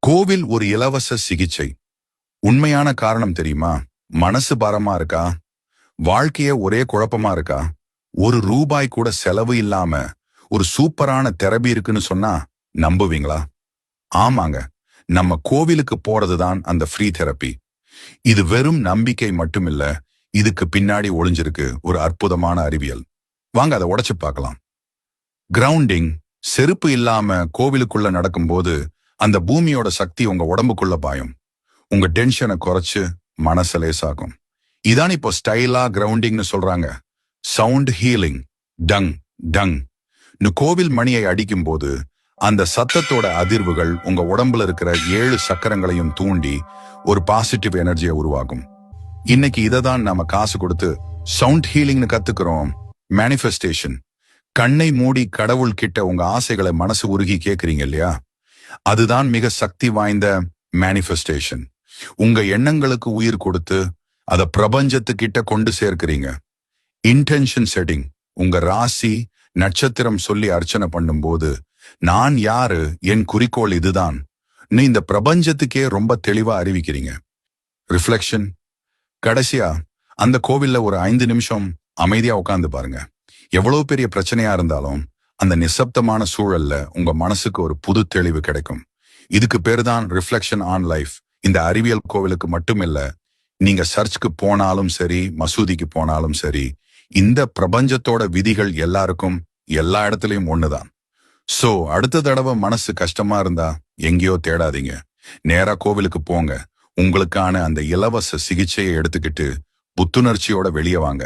கோவில் ஒரு இலவச சிகிச்சை. உண்மையான காரணம் தெரியுமா? மனசு பாரமா இருக்கா? வாழ்க்கைய ஒரே குழப்பமா இருக்கா? ஒரு ரூபாய் கூட செலவு இல்லாம ஒரு சூப்பரான தெரபி இருக்குன்னு சொன்னா நம்புவீங்களா? ஆமாங்க, நம்ம கோவிலுக்கு போறதுதான் அந்த ஃப்ரீ தெரப்பி. இது வெறும் நம்பிக்கை மட்டுமில்ல, இதுக்கு பின்னாடி ஒளிஞ்சிருக்கு ஒரு அற்புதமான அறிவியல். வாங்க அதை உடைச்சு பார்க்கலாம். கிரவுண்டிங். செருப்பு இல்லாம கோவிலுக்குள்ள நடக்கும்போது அந்த பூமியோட சக்தி உங்க உடம்புக்குள்ள பாயும். உங்க டென்ஷனை குறைச்சு மனச லேசாகும். இதான் இப்போ ஸ்டைலா கிரவுண்டிங்னு சொல்றாங்க. Sound healing. டங் டங் கோவில் மணியை அடிக்கும் போது அந்த சத்தத்தோட அதிர்வுகள் உங்க உடம்புல இருக்கிற 7 சக்கரங்களையும் தூண்டி ஒரு பாசிட்டிவ் எனர்ஜியை உருவாகும். இன்னைக்கு இதை தான் நாம காசு கொடுத்து சவுண்ட் ஹீலிங்னு கத்துக்கிறோம். மேனிஃபெஸ்டேஷன். கண்ணை மூடி கடவுள் கிட்ட உங்க ஆசைகளை மனசு உருகி கேக்குறீங்க இல்லையா? அதுதான் மிக சக்தி வாய்ந்த மேனிஃபெஸ்டேஷன். உங்க எண்ணங்களுக்கு உயிர் கொடுத்து அதை பிரபஞ்சத்துக்கிட்ட கொண்டு சேர்க்கிறீங்க. Intention setting. உங்க ராசி நட்சத்திரம் சொல்லி அர்ச்சனை பண்ணும்போது, நான் யாரு, என் குறிக்கோள் இதுதான் நீ இந்த பிரபஞ்சத்துக்கே ரொம்ப தெளிவா அறிவிக்கிறீங்க. ரிஃப்ளெக்ஷன். கடைசியா அந்த கோவில்ல ஒரு 5 நிமிஷம் அமைதியா உட்கார்ந்து பாருங்க. எவ்வளவு பெரிய பிரச்சனையா இருந்தாலும் அந்த நிசப்தமான சூழல்ல உங்க மனசுக்கு ஒரு புது தெளிவு கிடைக்கும். இதுக்கு பேரு தான் ரிஃப்ளெக்ஷன் ஆன் லைஃப். இந்த அறிவியல் கோவிலுக்கு மட்டுமில்ல, நீங்க சர்ச்சுக்கு போனாலும் சரி, மசூதிக்கு போனாலும் சரி, இந்த பிரபஞ்சத்தோட விதிகள் எல்லாருக்கும் எல்லா இடத்துலயும் ஒண்ணுதான். சோ அடுத்த தடவை மனசு கஷ்டமா இருந்தா எங்கேயோ தேடாதீங்க, நேரா கோவிலுக்கு போங்க. உங்களுக்கான அந்த இலவச சிகிச்சையை எடுத்துக்கிட்டு புத்துணர்ச்சியோட வெளியே வாங்க.